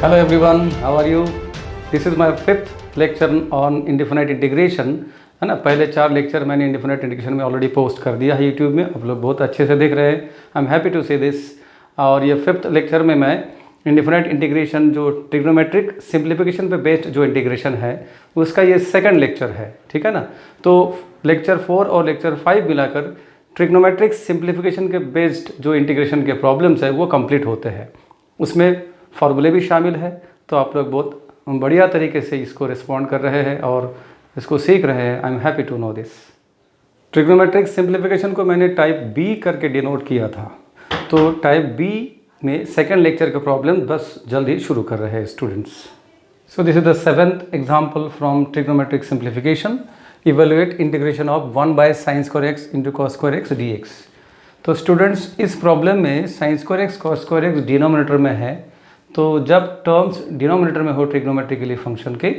Hello everyone, how are you? This is my fifth lecture on indefinite integration, है ना। पहले 4 lecture मैंने indefinite integration में already post कर दिया है यूट्यूब में, आप लोग बहुत अच्छे से देख रहे हैं। आई एम हैप्पी टू से दिस। और ये फिफ्थ लेक्चर में मैं इंडिफिनिट इंटीग्रेशन जो ट्रिग्नोमेट्रिक सिंप्लीफिकेशन पे बेस्ड जो इंटीग्रेशन है उसका ये सेकंड लेक्चर है, ठीक है ना। तो लेक्चर 4 और लेक्चर 5 मिलाकर ट्रिग्नोमेट्रिक सिंप्लीफिकेशन के बेस्ड जो इंटीग्रेशन के प्रॉब्लम्स है वो कंप्लीट होते हैं। उसमें फार्मूले भी शामिल है, तो आप लोग बहुत बढ़िया तरीके से इसको रिस्पॉन्ड कर रहे हैं और इसको सीख रहे हैं। I am happy to know this. Trigonometric simplification को मैंने टाइप बी करके डिनोट किया था, तो टाइप बी में सेकेंड लेक्चर के प्रॉब्लम बस जल्दी शुरू कर रहे हैं students. So this is the 7th example from trigonometric simplification. Evaluate integration of 1 sin square x into cos square x dx। तो स्टूडेंट्स इस प्रॉब्लम में sin square x cos square x denominator में है, तो जब टर्म्स डिनोमिनेटर में हो ट्रिग्नोमेट्रिकली function के,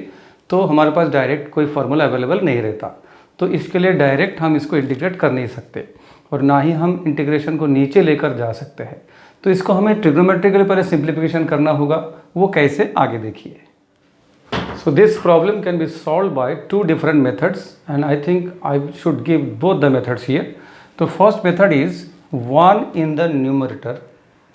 तो हमारे पास डायरेक्ट कोई फार्मूला अवेलेबल नहीं रहता। तो इसके लिए डायरेक्ट हम इसको इंटीग्रेट कर नहीं सकते और ना ही हम इंटीग्रेशन को नीचे लेकर जा सकते हैं। तो इसको हमें ट्रिग्नोमेट्रिकली पहले सिंप्लीफिकेशन करना होगा। वो कैसे, आगे देखिए। So this problem can be solved by 2 different methods, and I think I should give both the methods here. The first method is 1 in the numerator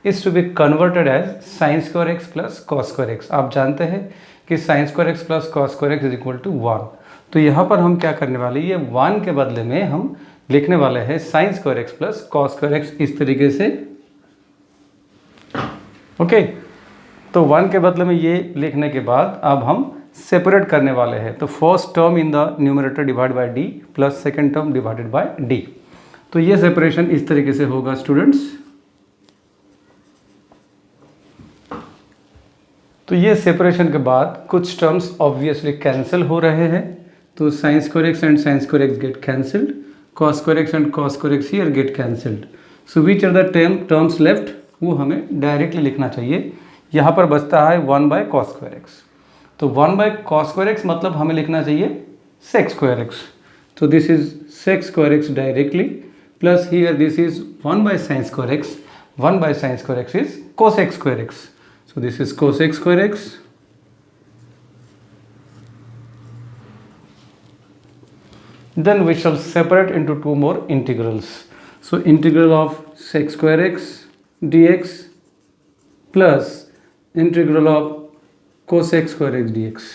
is to be converted as sin square x plus cos square x। आप जानते हैं कि sin square x plus cos square x is equal to 1। तो यहाँ पर हम क्या करने वाले, ये 1 के बदले में हम लिखने वाले हैं sin square x plus cos square x इस तरीके से। ओके, तो 1 के बदले में ये लिखने के बाद अब हम सेपरेट करने वाले हैं। तो first term in the numerator divide by D plus second term divided by D. तो ये सेपरेशन इस तरीके से होगा स्टूडेंट्स। तो ये सेपरेशन के बाद कुछ टर्म्स ऑब्वियसली कैंसिल हो रहे हैं। तो sin square x and sin square x get cancelled, cos square x and cos square x here get cancelled। So which are the terms left, वो हमें डायरेक्टली लिखना चाहिए। यहाँ पर बचता है 1 by cos square x। तो 1 by cos square x मतलब हमें लिखना चाहिए sec square x। तो this is sec square x directly, plus here this is 1 by sin square x। 1 by sin square x is cosec square x। So this is cosec square x। Then we shall separate into 2 more integrals। So integral of sec square x dx plus integral of cosec square x dx।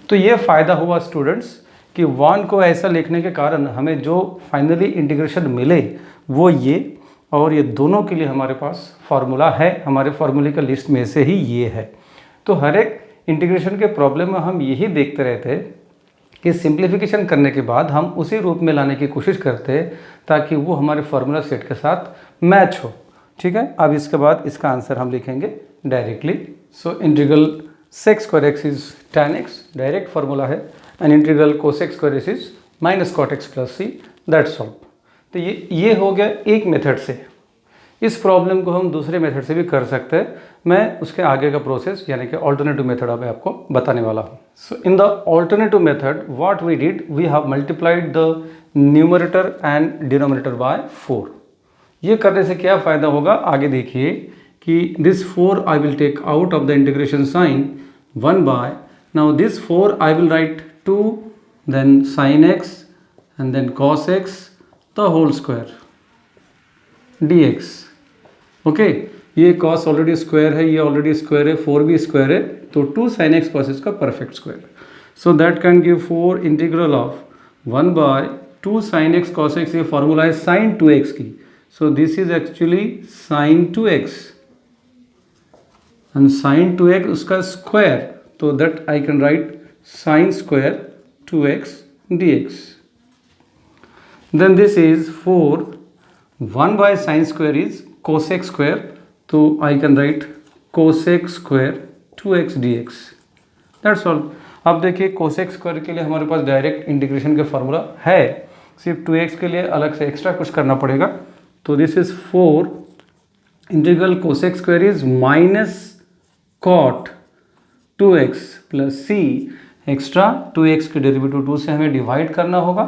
तो ये फ़ायदा हुआ students कि 1 को ऐसा लिखने के कारण हमें जो फाइनली इंटीग्रेशन मिले वो ये, और ये दोनों के लिए हमारे पास फार्मूला है, हमारे फार्मूले का लिस्ट में से ही ये है। तो हर एक इंटीग्रेशन के प्रॉब्लम में हम यही देखते रहते हैं कि सिंप्लीफिकेशन करने के बाद हम उसी रूप में लाने की कोशिश करते हैं ताकि वो हमारे फार्मूला सेट के साथ मैच हो, ठीक है। अब इसके बाद इसका आंसर हम लिखेंगे directly. So integral sec square x is tan x, direct formula है, and integral cosec square x is minus cot x plus c, that's all. तो ये हो गया एक मेथड से। इस प्रॉब्लम को हम दूसरे मेथड से भी कर सकते हैं। मैं उसके आगे का प्रोसेस यानी कि ऑल्टरनेटिव मेथड अब आपको बताने वाला हूँ। So in the alternative method what we did, we have multiplied the numerator and denominator by 4। ये करने से क्या फ़ायदा होगा, आगे देखिए कि this 4 I will take out of the integration sign 1 by, now this 4 I will write 2 then sin x and then cos x the whole square dx। Okay, ये cos ऑलरेडी स्क्वायर है, ये ऑलरेडी स्क्वायर है, 4 भी square है, तो 2 sin x cos x का perfect square. So that can give 4 integral of 1 by 2 sin x cos x। ये formula है sin 2x की। So this is actually sin 2x and sin 2x उसका square, तो that I can write sin square 2x dx। Then this is 4 1 by sin square is cosec square, तो आई can राइट cosec square 2x dx, that's all. अब देखिए cosec square के लिए हमारे पास डायरेक्ट इंटीग्रेशन का फॉर्मूला है, सिर्फ 2x के लिए अलग से एक्स्ट्रा कुछ करना पड़ेगा। तो this is 4 integral cosec square is minus cot 2x plus c, extra 2x के डेरिवेटिव 2 से हमें डिवाइड करना होगा,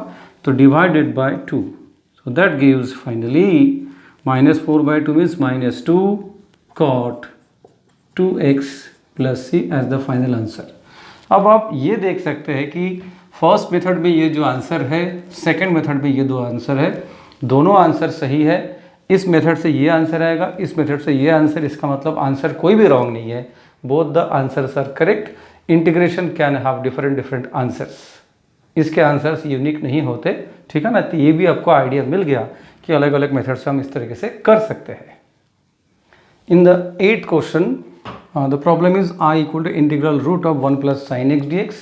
तो divided by 2। So that gives finally minus 4 by 2 means minus 2 cot 2x plus C as the final answer. अब आप ये देख सकते हैं कि फर्स्ट मेथड में ये जो आंसर है, सेकंड मेथड में ये दो आंसर है, दोनों आंसर सही है। इस मेथड से ये आंसर आएगा, इस मेथड से ये आंसर, इसका मतलब आंसर कोई भी रॉन्ग नहीं है, both the answers are correct. Integration can have different answers, इसके आंसर्स यूनिक नहीं होते, ठीक है ना। तो ये भी आपको आइडिया मिल गया कि अलग अलग मेथड से हम इस तरीके से कर सकते हैं। In the 8th question the problem is I equal to integral root of 1 plus sin x dx.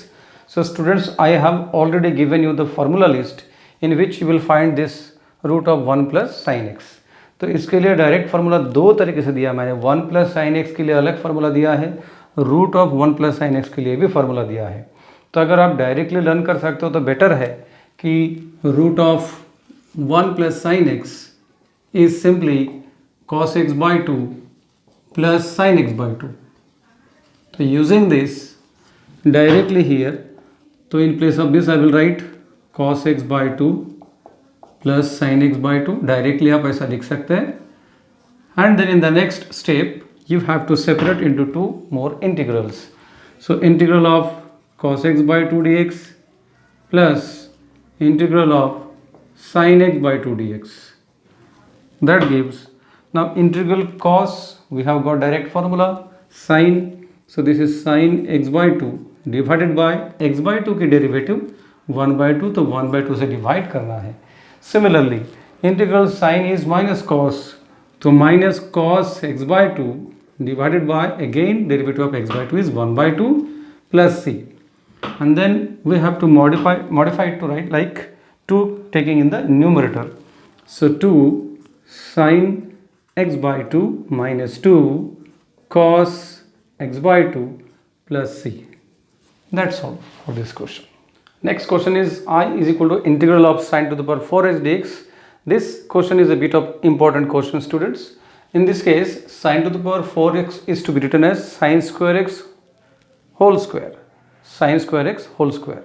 So students, I have already given you the formula list in which you will find this root of 1 plus sin x. तो इसके लिए direct formula दो तरीके से दिया मैंने, 1 plus sine x के लिए अलग फार्मूला दिया है, root of 1 plus sine x के लिए भी फार्मूला दिया है। तो अगर आप डायरेक्टली लर्न कर सकते हो तो बेटर है कि root of 1 plus sine x is simply cos x by 2 plus sin x by 2. So using this directly here, so in place of this I will write cos x by 2 plus sin x by 2, directly आप ऐसा लिख सकते हैं। And then in the next step you have to separate into two more integrals. So integral of cos x by 2 dx plus integral of sin x by 2 dx. That gives, now integral cos we have got direct formula, sin, so this is sin x by 2 divided by x by 2 की derivative 1 by 2, तो 1 by 2 से divide करना है। Similarly integral sin is minus cos, तो minus cos x by 2 divided by again derivative of x by 2 is 1 by 2 plus c, and then we have to modify it to write like 2 taking in the numerator, so 2 sin x by 2 minus 2 cos x by 2 plus c. That's all for this question. Next question is I is equal to integral of sin to the power 4x dx. This question is a bit of important question, students. In this case sin to the power 4x is to be written as sin square x whole square, sin square x whole square.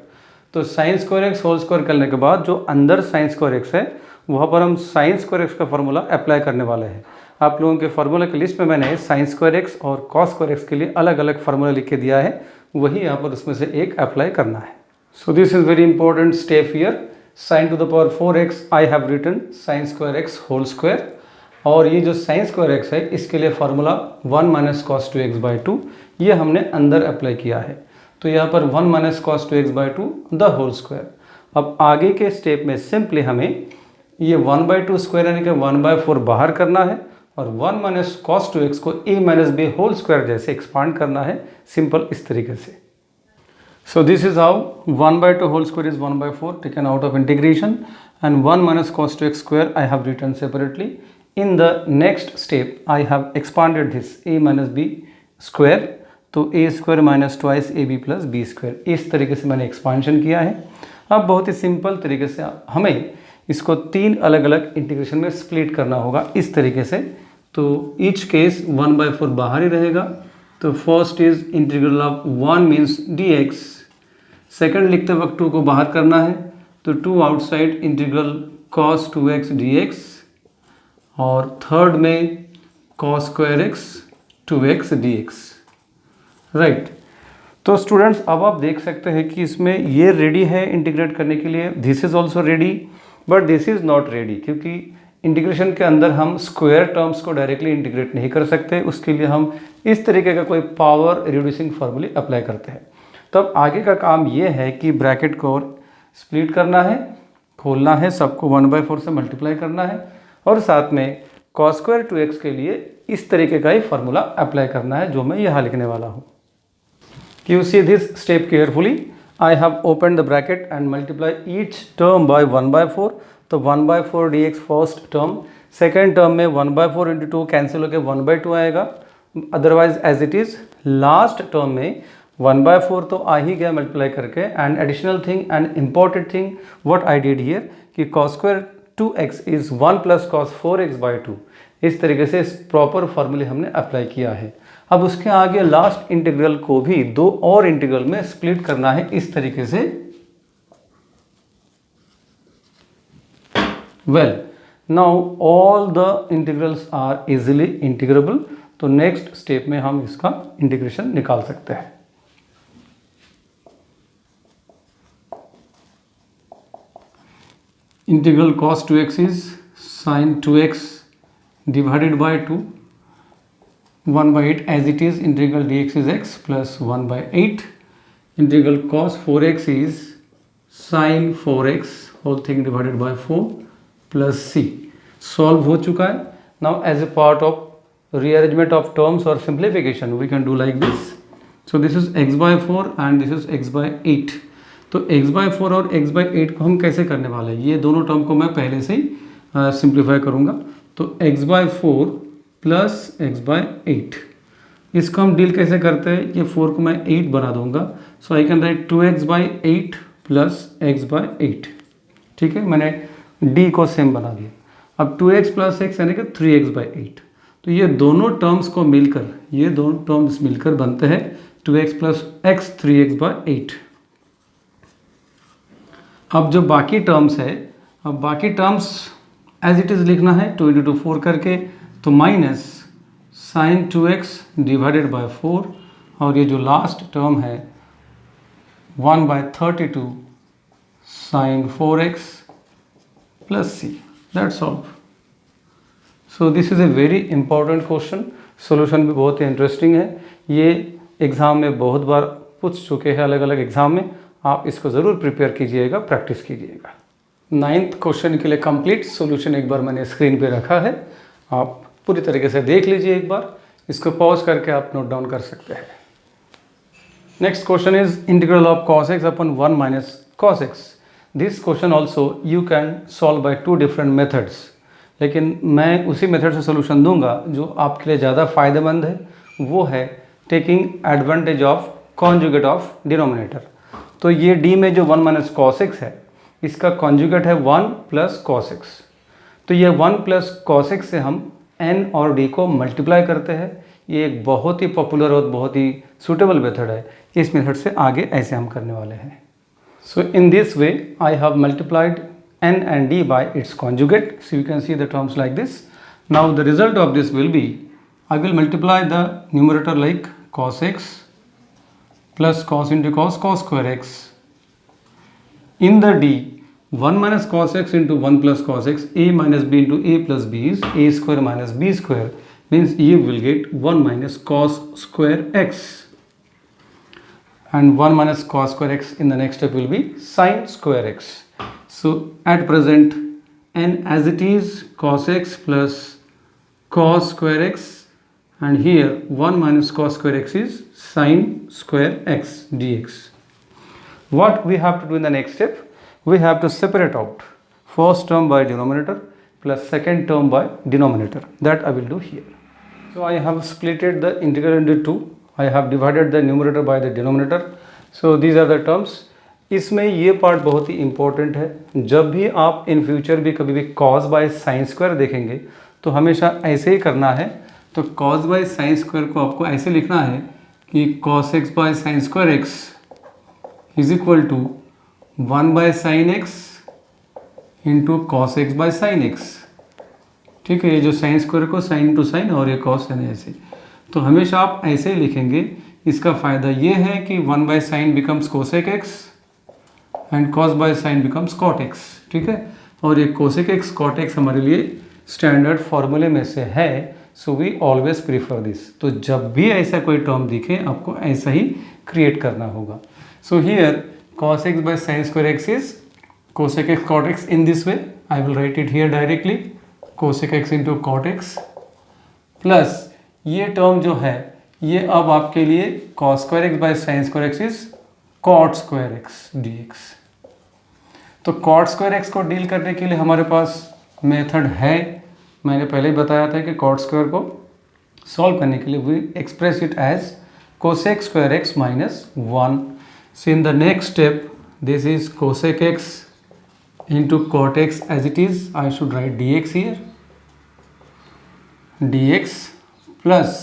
तो sin square x whole square करने के बाद जो अंदर sin square x है वहाँ पर हम sin square x का फॉर्मूला अप्लाई करने वाले हैं। आप लोगों के फार्मूला की लिस्ट में मैंने sin square x और cos square x के लिए अलग अलग फार्मूला लिख के दिया है, वही यहाँ पर उसमें से एक अप्लाई करना है। So this is very important step here. sin to the power 4x I have written sin square x whole square, और ये जो sin square x है इसके लिए formula 1 minus cos 2x by 2 ये हमने अंदर अप्लाई किया है, तो यहाँ पर 1 minus cos 2x by 2 the whole square. अब आगे के स्टेप में सिंपली हमें ये 1 by 2 स्क्वायर यानी कि 1 by 4 बाहर करना है और 1 माइनस cos 2x को a minus b whole square जैसे एक्सपांड करना है, सिंपल इस तरीके से। So this is how 1 by 2 whole square is 1 by 4 taken out of integration and 1 minus cos 2x square I have written separately. In the next step I have expanded this a minus b square, तो a square minus twice ab plus b square, इस तरीके से मैंने expansion किया है। अब बहुत ही simple तरीके से हमें इसको तीन अलग अलग इंटीग्रेशन में स्प्लिट करना होगा इस तरीके से, तो ईच केस 1 by 4 बाहर ही रहेगा। तो first is integral of 1 means dx, second लिखते वक्त 2 को बाहर करना है, तो 2 outside integral cos 2x dx, और थर्ड में cos square x 2x dx, right. तो स्टूडेंट्स अब आप देख सकते हैं कि इसमें ये रेडी है इंटीग्रेट करने के लिए, this is also ready but this is not ready, क्योंकि इंटीग्रेशन के अंदर हम स्क्वायर टर्म्स को डायरेक्टली इंटीग्रेट नहीं कर सकते, उसके लिए हम इस तरीके का कोई पावर रिड्यूसिंग फार्मूले अप्लाई करते हैं। तो अब आगे का काम ये है कि ब्रैकेट को स्प्लिट करना है, खोलना है, सबको 1 by 4 से मल्टीप्लाई करना है, और साथ में cos square 2x के लिए इस तरीके का ही फार्मूला अप्लाई करना है जो मैं यहाँ लिखने वाला हूँ। You see this step carefully. I have opened the bracket and multiply each term by 1 by 4. तो 1 by 4 dx first term, second term में 1 by 4 इंटू 2 कैंसिल होकर 1 by 2 आएगा, otherwise as it is. Last term में 1 by 4 तो आ ही गया multiply करके, and additional thing and important thing what I did here कि cos square 2x is 1 plus cos 4x by 2, इस तरीके से इस प्रॉपर फार्मूले हमने अप्लाई किया है। अब उसके आगे लास्ट इंटीग्रल को भी दो और इंटीग्रल में स्प्लिट करना है इस तरीके से। Well now all the integrals are easily integrable, तो नेक्स्ट स्टेप में हम इसका इंटीग्रेशन निकाल सकते हैं। Integral cos 2x is sin 2x divided by 2, 1/8 as it is. Integral dx is x plus 1/8. Integral cos 4x is sin 4x whole thing divided by 4 plus c. Solve हो चुका है। Now as a part of rearrangement of terms और simplification we can do like this. So this is x/4 and this is x/8। तो x/4 और x/8 को हम कैसे करने वाले हैं, ये दोनों टर्म को मैं पहले से ही सिंप्लीफाई करूँगा। तो x/4 प्लस x/8, इसको हम डील कैसे करते हैं, ये 4 को मैं 8 बना दूंगा। So I can write 2x/8 plus x/8। ठीक है, मैंने d को सेम बना दिया। अब 2x प्लस x यानी कि 3x/8। तो ये दोनों टर्म्स को मिलकर, ये दोनों टर्म्स मिलकर बनते हैं 2x प्लस x 3x/8। अब जो बाकी टर्म्स है, अब बाकी टर्म्स एज इट इज़ लिखना है 2 × 2 4 करके। तो minus sign 2x divided by 4, और ये जो लास्ट टर्म है 1/32 sine 4x plus c। That's all. So this is a very important question. Solution भी बहुत ही इंटरेस्टिंग है। ये एग्ज़ाम में बहुत बार पूछ चुके हैं, अलग अलग एग्ज़ाम में। आप इसको ज़रूर प्रिपेयर कीजिएगा, प्रैक्टिस कीजिएगा। 9th क्वेश्चन के लिए कंप्लीट सॉल्यूशन एक बार मैंने स्क्रीन पे रखा है, आप पूरी तरीके से देख लीजिए एक बार। इसको पॉज करके आप नोट डाउन कर सकते हैं। Next question is integral of cos x upon 1 minus cos x। This question also you can solve by 2 different methods, लेकिन मैं उसी मेथड से सोल्यूशन दूंगा जो आपके लिए ज़्यादा फ़ायदेमंद है। वो है taking advantage of conjugate of denominator. तो ये d में जो 1 माइनस cos x है, इसका कॉन्जुगेट है 1 प्लस cos x। तो ये 1 प्लस cos x से हम n और d को मल्टीप्लाई करते हैं। ये एक बहुत ही पॉपुलर और बहुत ही सूटेबल मेथड है। इस मेथड से आगे ऐसे हम करने वाले हैं। So in this way I have multiplied n and d by its conjugate. So you can see the terms like this. Now the result of this will be, I will multiply the numerator like cos x plus cos into cos, cos square x. In the d, 1 minus cos x into 1 plus cos x, a minus b into a plus b is a square minus b square, means you will get 1 minus cos square x. And 1 minus cos square x in the next step will be sin square x. So at present n as it is cos x plus cos square x, and here 1 minus cos square x is sin square x dx. What we have to do in the next step? We have to separate out first term by denominator plus second term by denominator. That I will do here. So I have splitted the integral into 2. I have divided the numerator by the denominator. So these are the terms. इसमें ये part बहुत ही important है। जब भी आप in future भी कभी भी cos बाय साइन स्क्वायर देखेंगे तो हमेशा ऐसे ही करना है। तो cos बाय साइन स्क्वायर को आपको ऐसे लिखना है कि cos x by sine square x is equal to 1 by sine x into cos x by sine x। ठीक है, ये जो साइन स्क्वायर को साइन टू साइन और ये कॉस है ऐसे, तो हमेशा आप ऐसे ही लिखेंगे। इसका फ़ायदा ये है कि 1 by sine becomes cosec x and cos by sine becomes cot x. ठीक है, और ये कोसेक एक्स कॉट एक्स हमारे लिए स्टैंडर्ड फॉर्मूले में से है। So we always prefer this. तो जब भी ऐसा कोई टर्म दिखे आपको ऐसा ही क्रिएट करना होगा। So here cos x by sin square x is cosec x cot x. In this way I will write it here directly, cosec x into cot x plus ये टर्म जो है ये अब आपके लिए cos square x by sin square x is cot square x dx। तो cot square x को deal करने के लिए हमारे पास मेथड है। मैंने पहले ही बताया था कि cot square को सॉल्व करने के लिए we express it as cosec square x minus 1। So in the next step, this is cosec x into cot x as it is. I should write dx here. dx plus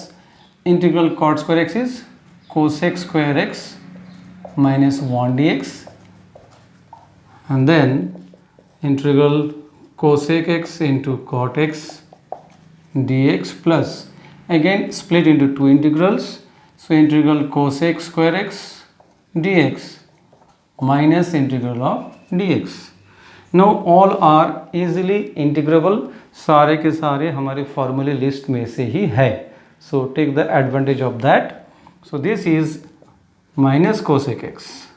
integral cot square x is cosec square x minus 1 dx, and then integral cosec x into cot x dx plus again split into two integrals. So integral cosec square x dx minus integral of dx. Now all are easily integrable, सारे के सारे हमारे फॉर्मूले list में से ही है. So take the advantage of that. So this is minus cosec x.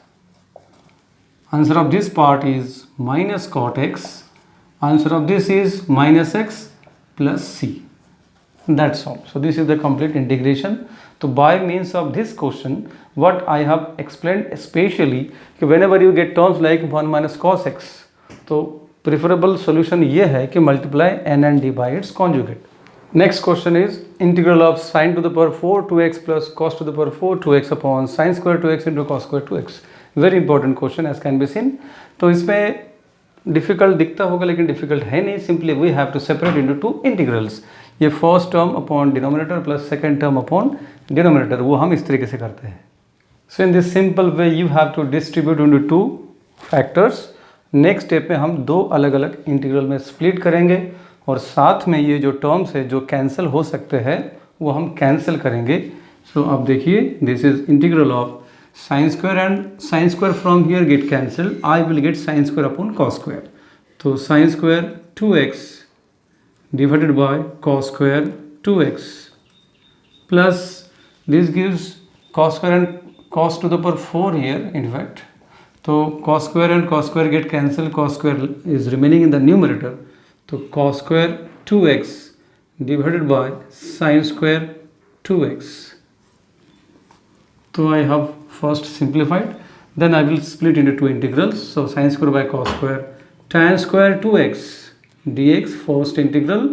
Answer of this part is minus cot x. Answer of this is minus x plus c. That's all. So this is the complete integration. So by means of this question, what I have explained especially, whenever you get terms like 1 minus cos x, तो preferable solution ये है कि multiply n and d by its conjugate. Next question is integral of sin to the power 4 2x plus cos to the power 4 2x upon sin square 2x into cos square 2x. Very important question as can be seen. तो इसमें difficult दिखता होगा लेकिन difficult है नहीं. Simply we have to separate into two integrals. ये first term upon denominator plus second term upon denominator, वो हम इस तरीके से करते हैं. So in this simple way you have to distribute into two factors. Next step में हम दो अलग अलग इंटीग्रल में स्प्लिट करेंगे और साथ में ये जो टर्म्स है जो कैंसिल हो सकते हैं वो हम कैंसिल करेंगे. सो अब देखिए, this is integral of sin square and sin square from here get cancelled. I will get sin square upon cos square. So sin square 2x divided by cos square 2x plus this gives cos square and cos to the power 4 here in fact. So cos square and cos square get cancelled. Cos square is remaining in the numerator. So cos square 2x divided by sin square 2x. So I have first simplified, then I will split into two integrals. So sin square by cos square tan square 2x dx first integral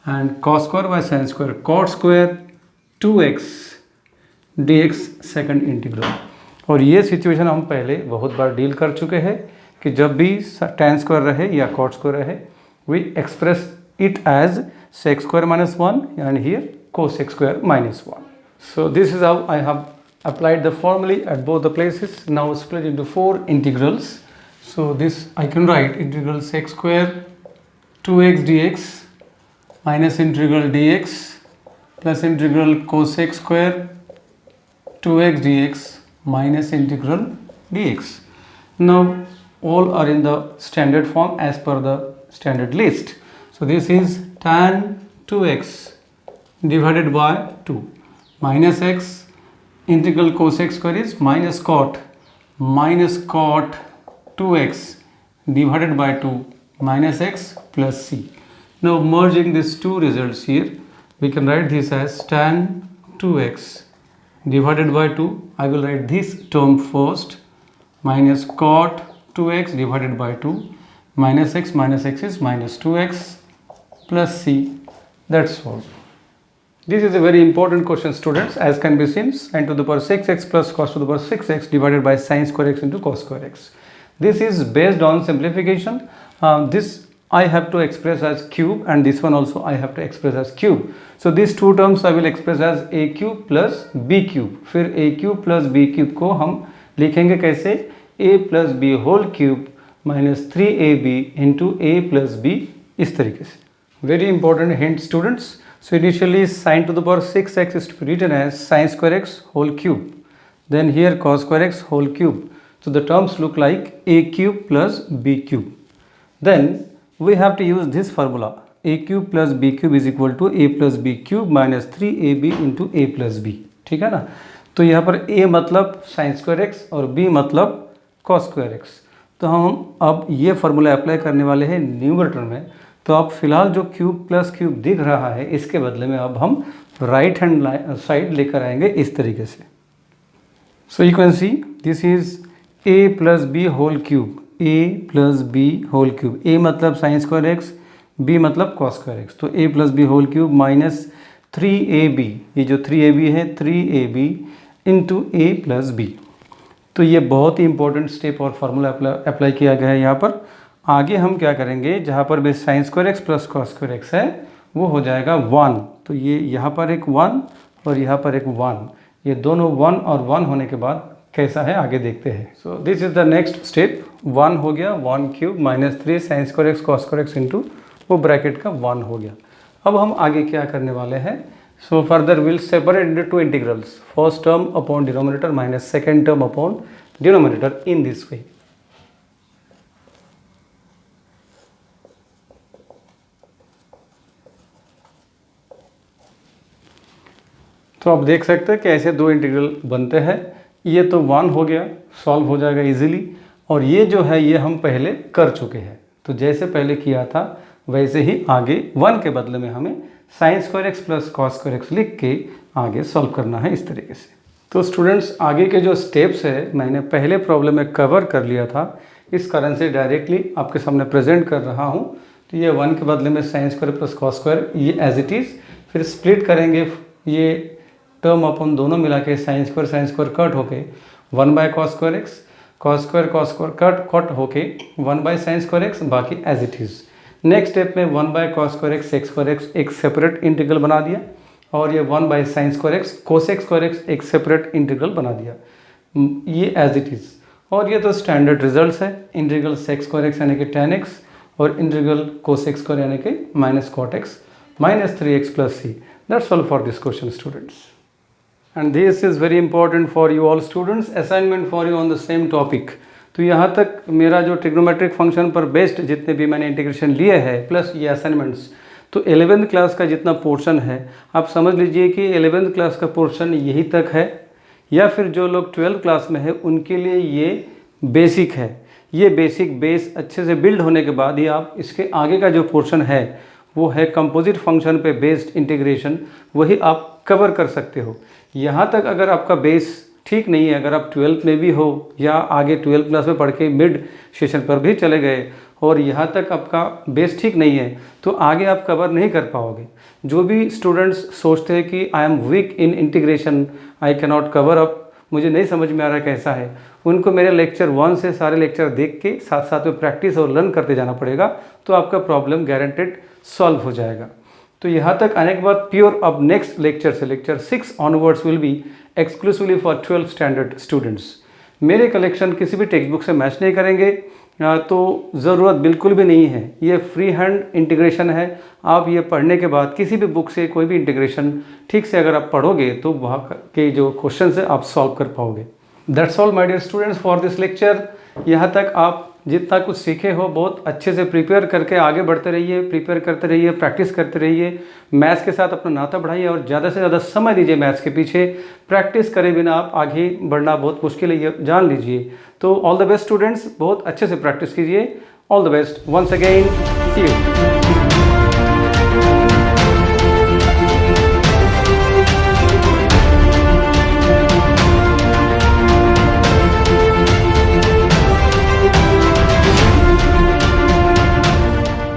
and cos square by sin square cot square 2x dx second integral. और ये situation हम पहले बहुत बार deal कर चुके हैं कि जब भी tan square रहे या cot square रहे, we express it as sec square minus 1 and here cosec square minus 1. So this is how I have applied the formula at both the places. Now split into four integrals. So this I can write integral sec square 2x dx minus integral dx plus integral cosec square 2x dx minus integral dx. Now all are in the standard form as per the standard list. So this is tan 2x divided by 2 minus x integral cosec square is minus cot 2x divided by 2 minus x plus c. Now merging these two results here, we can write this as tan 2x divided by 2. I will write this term first, minus cot 2x divided by 2 minus x is minus 2x plus c. That's all. This is a very important question, students, as can be seen. Sin to the power 6x plus cos to the power 6x divided by sin square x into cos square x. This is based on simplification. This I have to express as cube and this one also I have to express as cube. So these two terms I will express as a cube plus b cube. फिर a cube plus b cube को हम लिखेंगे कैसे? a plus b whole cube minus 3ab into a plus b, इस तरीके से. Very important hint, students. So initially sin to the power 6x is to be written as sin square x whole cube. Then here cos square x whole cube. So the terms look like a cube plus b cube. Then we have to use this formula. A cube plus b cube is equal to a plus b cube minus 3ab into a plus b. ठीक है ना? तो यहाँ पर a मतलब sin square x और b मतलब cos square x. तो हम अब ये फार्मूला अप्लाई करने वाले हैं न्यूमरेटर में. तो अब फिलहाल जो क्यूब प्लस क्यूब दिख रहा है इसके बदले में अब हम राइट हैंड साइड लेकर आएंगे इस तरीके से. So you can see this is a plus B whole cube, a plus B whole cube. a मतलब साइन स्क्वायर एक्स, b मतलब कॉस स्क्वायर एक्स. तो a plus B whole cube minus 3ab, ये जो 3ab है 3ab into a plus B. तो ये बहुत ही important step और फार्मूला अप्लाई किया गया है यहाँ पर. आगे हम क्या करेंगे, जहाँ पर भी sign square x plus cos square x है वो हो जाएगा 1. तो ये यहाँ पर एक 1 और यहाँ पर एक 1, ये दोनों 1 और 1 होने के बाद कैसा है आगे देखते हैं. सो this is the next step. 1 हो गया, 1 cube minus 3 sign square x cos square x into वो ब्रैकेट का 1 हो गया. अब हम आगे क्या करने वाले हैं, So further we'll separate into two integrals. First term upon denominator minus second term upon denominator in this way. तो आप देख सकते हैं कि ऐसे दो इंटीग्रल बनते हैं। ये तो 1 हो गया, सॉल्व हो जाएगा इजीली, और ये जो है ये हम पहले कर चुके हैं। तो जैसे पहले किया था वैसे ही आगे 1 के बदले में हमें sign square x plus cos square x लिख के आगे सॉल्व करना है इस तरीके से। तो स्टूडेंट्स आगे के जो स्टेप्स है मैंने पहले प्रॉब्लम में कवर कर लिया था, इस कारण से डायरेक्टली आपके सामने प्रेजेंट कर रहा हूँ। तो ये 1 के बदले में sine square plus cos square ये एज इट इज़, फिर स्प्लिट करेंगे ये टर्म अपन दोनों मिला के साइन स्क्वायर कट होके 1 by cos square x cut होके 1 बाय साइन स्क्वायर एक्स, बाकी as it is. Next step में 1 by cos square x sec square x एक सेपरेट इंटीग्रल बना दिया, और ये 1 by sine square x cosec square x एक सेपरेट इंटीग्रल बना दिया, ये एज इट इज़। और ये तो स्टैंडर्ड रिजल्ट्स है, इंटीग्रल सेक स्क्वायर एक्स यानी कि tan x और इंटीग्रल कोसेक स्क्वायर यानी कि minus cot x minus 3x plus C. That's all for this question students, and this is very important for you all students, assignment for you on the same topic. तो यहाँ तक मेरा जो trigonometric function पर based जितने भी मैंने integration लिए हैं प्लस ये असाइनमेंट्स, तो 11th क्लास का जितना पोर्शन है आप समझ लीजिए कि 11th क्लास का पोर्शन यही तक है, या फिर जो लोग 12th क्लास में है उनके लिए ये बेसिक है। ये बेसिक बेस अच्छे से बिल्ड होने के बाद ही आप इसके आगे का जो पोर्शन है वो है कंपोजिट फंक्शन पे बेस्ड इंटीग्रेशन, वही आप कवर कर सकते हो। यहाँ तक अगर आपका बेस ठीक नहीं है, अगर आप 12th में भी हो या आगे 12th क्लास में पढ़ के मिड सेशन पर भी चले गए और यहाँ तक आपका बेस ठीक नहीं है, तो आगे आप कवर नहीं कर पाओगे। जो भी स्टूडेंट्स सोचते हैं कि I am weak in integration, I can not cover up, मुझे नहीं समझ में आ रहा कैसा है, उनको मेरे लेक्चर 1 से सारे लेक्चर देख के साथ साथ में प्रैक्टिस और लर्न करते जाना पड़ेगा, तो आपका प्रॉब्लम गारंटेड सॉल्व हो जाएगा। तो यहाँ तक आने के बाद प्योर अब नेक्स्ट लेक्चर से lecture 6 onwards will be exclusively for 12th standard students. मेरे कलेक्शन किसी भी टेक्स्ट बुक से मैच नहीं करेंगे, तो ज़रूरत बिल्कुल भी नहीं है। ये फ्री हैंड इंटीग्रेशन है, आप ये पढ़ने के बाद किसी भी बुक से कोई भी इंटीग्रेशन ठीक से अगर आप पढ़ोगे तो वहाँ के जो क्वेश्चन है आप सॉल्व कर पाओगे। That's all my dear students for this lecture. यहाँ तक आप जितना कुछ सीखे हो बहुत अच्छे से प्रिपेयर करके आगे बढ़ते रहिए, प्रिपेयर करते रहिए, प्रैक्टिस करते रहिए, मैथ्स के साथ अपना नाता बढ़ाइए और ज़्यादा से ज़्यादा समय दीजिए मैथ्स के पीछे। प्रैक्टिस करे बिना आप आगे बढ़ना बहुत मुश्किल है, ये जान लीजिए। तो ऑल द बेस्ट स्टूडेंट्स, बहुत अच्छे से प्रैक्टिस कीजिए। All the best once again, see you.